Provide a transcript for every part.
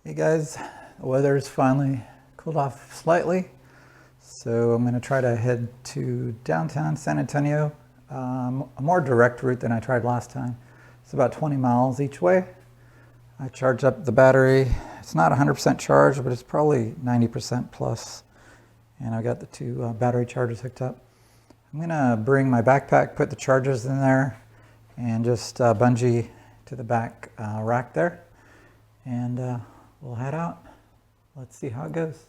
Hey guys, the weather's finally cooled off slightly, so I'm going to try to head to downtown San Antonio, a more direct route than I tried last time. It's about 20 miles each way. I charged up the battery. It's not 100% charged, but it's probably 90% plus, and I've got the two battery chargers hooked up. I'm going to bring my backpack, put the chargers in there, and just bungee to the back rack there, and we'll head out. Let's see how it goes.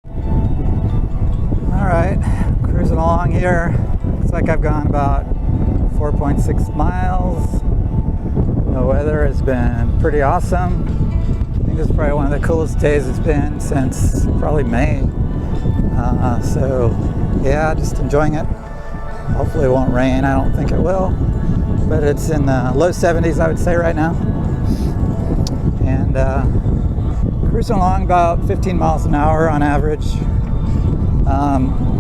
All right, cruising along here. Looks like I've gone about 4.6 miles. The weather has been pretty awesome. I think this is probably one of the coolest days it's been since probably May. So yeah, just enjoying it. Hopefully it won't rain. I don't think it will, but it's in the low 70s, I would say, right now. And cruising along about 15 miles an hour on average.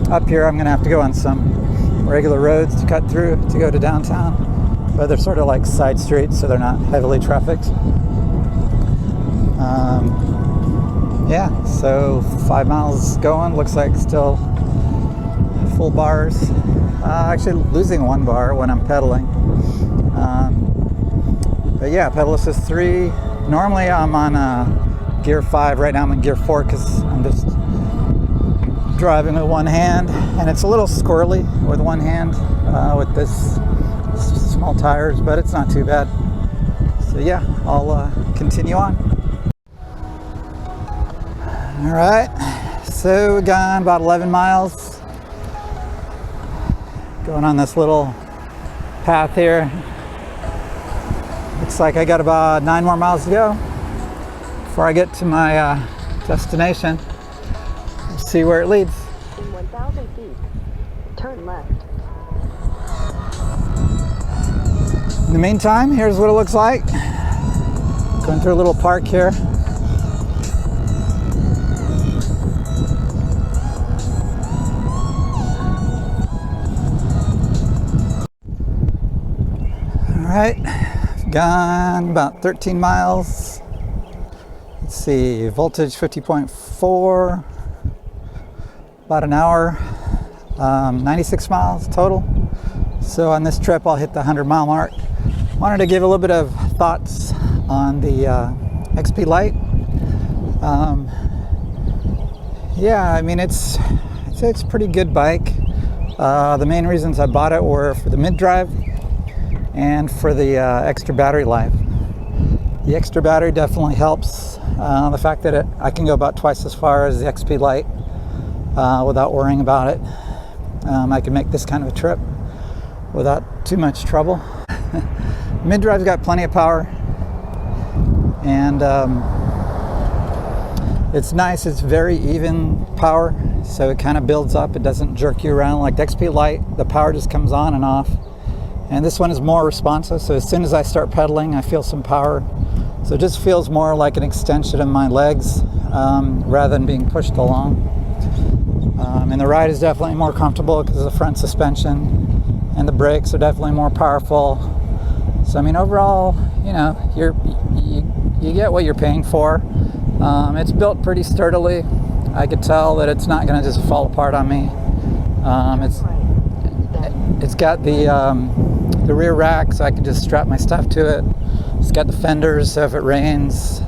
Up here I'm going to have to go on some regular roads to cut through to go to downtown, but they're sort of like side streets, so they're not heavily trafficked. Yeah, so 5 miles going, looks like still full bars. Actually losing one bar when I'm pedaling. But yeah, pedal assist 3. Normally I'm on gear 5. Right now I'm in gear 4 because I'm just driving with one hand, and it's a little squirrely with one hand with this small tires, but it's not too bad. So yeah, I'll continue on. All right, so we've gone about 11 miles. Going on this little path here. Looks like I got about 9 more miles to go before I get to my destination. Let's see where it leads. In 1,000 feet, turn left. In the meantime, here's what it looks like. Going through a little park here. All right, gone about 13 miles. Let's see, voltage 50.4, about an hour, 96 miles total. So on this trip, I'll hit the 100-mile mark. Wanted to give a little bit of thoughts on the XP Lite. Yeah, I mean, it's a pretty good bike. The main reasons I bought it were for the mid-drive and for the extra battery life. The extra battery definitely helps. The fact that I can go about twice as far as the XP Lite without worrying about it. I can make this kind of a trip without too much trouble. Mid-drive's got plenty of power, and it's nice. It's very even power, so it kind of builds up. It doesn't jerk you around like the XP Lite. The power just comes on and off. And this one is more responsive, so as soon as I start pedaling, I feel some power. So it just feels more like an extension of my legs rather than being pushed along. And the ride is definitely more comfortable because of the front suspension, and the brakes are definitely more powerful. So I mean, overall, you know, you get what you're paying for. It's built pretty sturdily. I could tell that it's not going to just fall apart on me. It's got the rear rack, so I can just strap my stuff to it. It's got the fenders, so if it rains,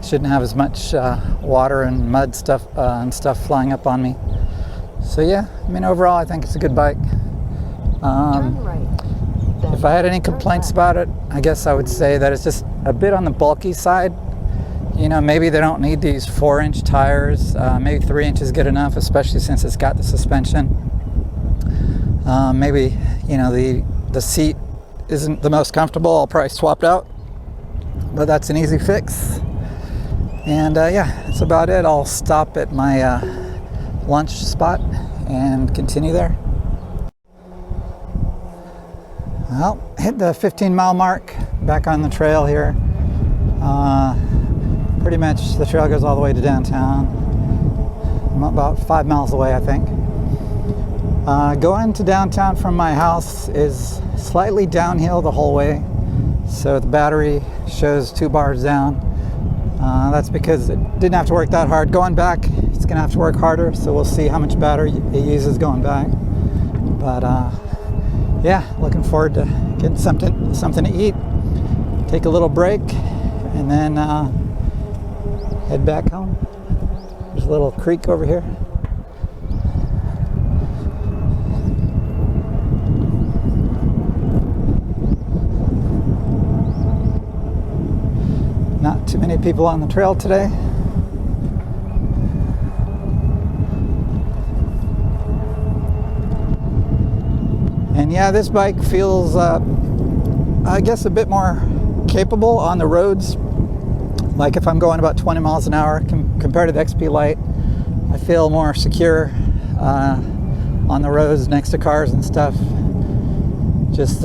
shouldn't have as much water and mud stuff and stuff flying up on me. So yeah, I mean, overall, I think it's a good bike. If I had any complaints about it, I guess I would say that it's just a bit on the bulky side. You know, maybe they don't need these 4-inch tires. Maybe 3 inches is good enough, especially since it's got the suspension. Maybe, you know, the seat isn't the most comfortable. I'll probably swap it out, but that's an easy fix. And yeah, that's about it. I'll stop at my lunch spot and continue there. Well, hit the 15-mile mark, back on the trail here. Pretty much the trail goes all the way to downtown. I'm about 5 miles away, I think. Going to downtown from my house is slightly downhill the whole way, so the battery shows 2 bars down. That's because it didn't have to work that hard going back. It's gonna have to work harder, so we'll see how much battery it uses going back. But yeah, looking forward to getting something to eat, take a little break, and then head back home. There's a little creek over here. Not too many people on the trail today. And yeah, this bike feels, I guess, a bit more capable on the roads. Like if I'm going about 20 miles an hour compared to the XP Lite, I feel more secure on the roads next to cars and stuff. Just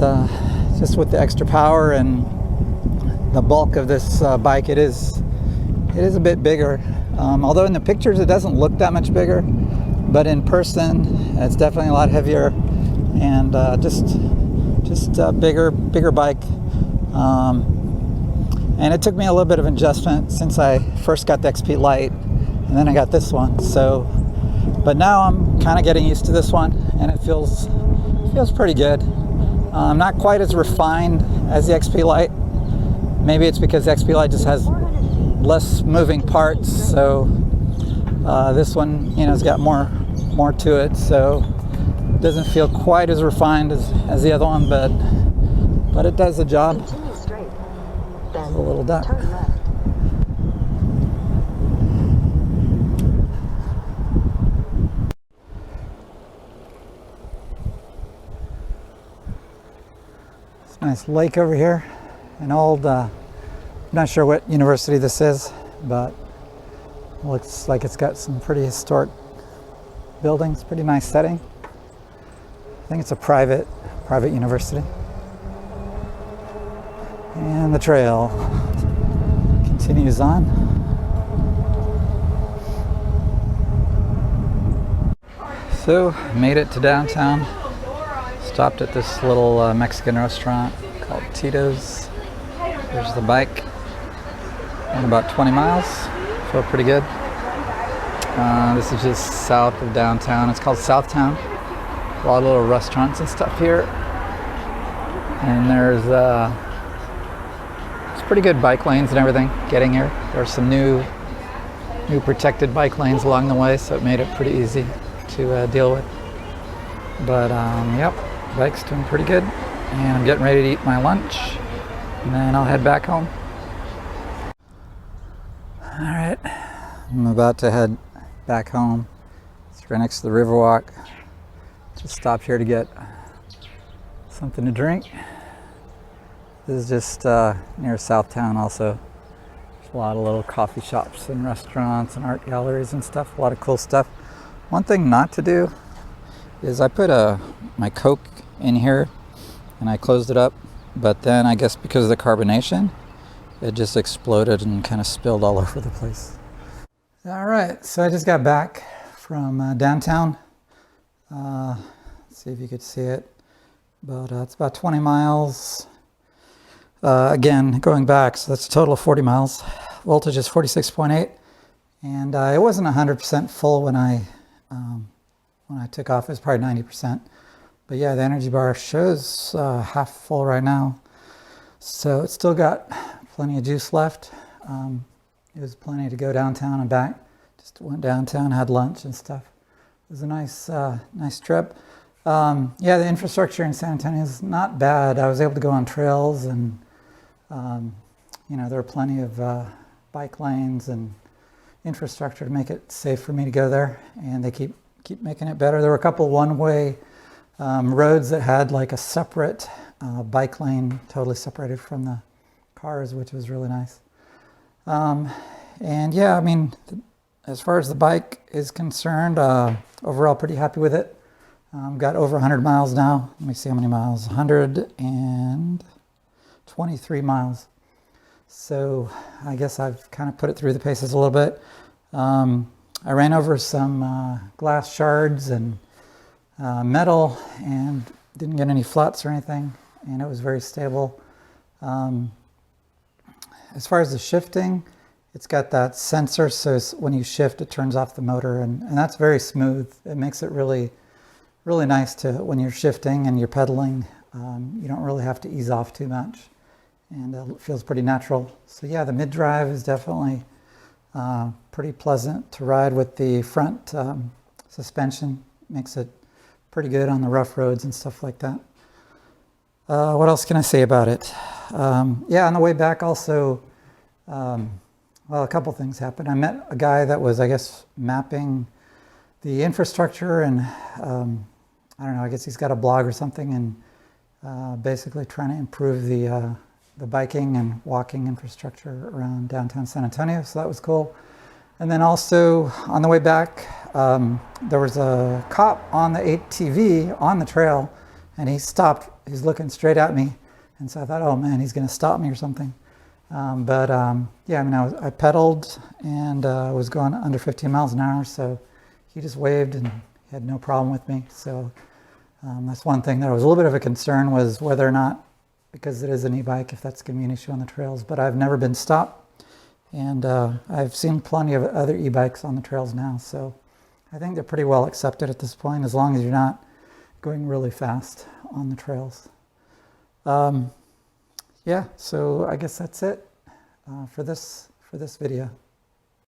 with the extra power and the bulk of this bike, it is a bit bigger. Although in the pictures it doesn't look that much bigger, but in person it's definitely a lot heavier and just a bigger bike. And it took me a little bit of adjustment since I first got the XP Lite, and then I got this one. So, but now I'm kind of getting used to this one, and it feels pretty good. Not quite as refined as the XP Lite. Maybe it's because the XP Lite just has less moving parts, so this one, has got more to it, so it doesn't feel quite as refined as the other one, but it does the job. Continue straight. Then A little duck. turn left. It's a nice lake over here. An old, I'm not sure what university this is, but it looks like it's got some pretty historic buildings, pretty nice setting. I think it's a private university. And the trail continues on. So, made it to downtown. Stopped at this little Mexican restaurant called Tito's. There's the bike. Went about 20 miles. Felt pretty good. This is just south of downtown. It's called Southtown. A lot of little restaurants and stuff here. And there's it's pretty good bike lanes and everything getting here. There's some new protected bike lanes along the way, so it made it pretty easy to deal with. But yep, bike's doing pretty good. And I'm getting ready to eat my lunch, and then I'll head back home. All right, I'm about to head back home. It's right next to the Riverwalk. Just stopped here to get something to drink. This is just near Southtown also. There's a lot of little coffee shops and restaurants and art galleries and stuff, a lot of cool stuff. One thing not to do is I put my Coke in here and I closed it up, but then I guess because of the carbonation, it just exploded and kind of spilled all over the place. All right, so I just got back from downtown. Let's see if you could see it, but it's about 20 miles. Again, going back, so that's a total of 40 miles. Voltage is 46.8, and it wasn't 100% full when I took off. It was probably 90%. But yeah, the energy bar shows half full right now, so it's still got plenty of juice left. It was plenty to go downtown and back. Just went downtown, had lunch and stuff. It was a nice trip. Yeah, the infrastructure in San Antonio is not bad. I was able to go on trails, and there are plenty of bike lanes and infrastructure to make it safe for me to go there, and they keep making it better. There were a couple one-way roads that had like a separate bike lane, totally separated from the cars, which was really nice. And yeah, I mean, as far as the bike is concerned, overall pretty happy with it. Got over 100 miles now. Let me see how many miles. 123 miles. So I guess I've kind of put it through the paces a little bit. I ran over some glass shards and metal and didn't get any flats or anything, and it was very stable. As far as the shifting, It's got that sensor, so when you shift, it turns off the motor, and that's very smooth. It makes it really, really nice to, when you're shifting and you're pedaling, you don't really have to ease off too much, and it feels pretty natural. So yeah, the mid-drive is definitely pretty pleasant to ride with the front suspension. Makes it pretty good on the rough roads and stuff like that. What else can I say about it? Yeah, on the way back also, well, a couple things happened. I met a guy that was, I guess, mapping the infrastructure, and I don't know, I guess he's got a blog or something, and basically trying to improve the biking and walking infrastructure around downtown San Antonio, so that was cool. And then also, on the way back, there was a cop on the ATV on the trail, and he stopped. He's looking straight at me, and so I thought, oh man, he's going to stop me or something. Yeah, I mean, I pedaled and was going under 15 miles an hour, so he just waved and he had no problem with me. So that's one thing that was a little bit of a concern, was whether or not, because it is an e-bike, if that's going to be an issue on the trails. But I've never been stopped, and I've seen plenty of other e-bikes on the trails now, so I think they're pretty well accepted at this point, as long as you're not going really fast on the trails. Yeah, so I guess that's it for this video.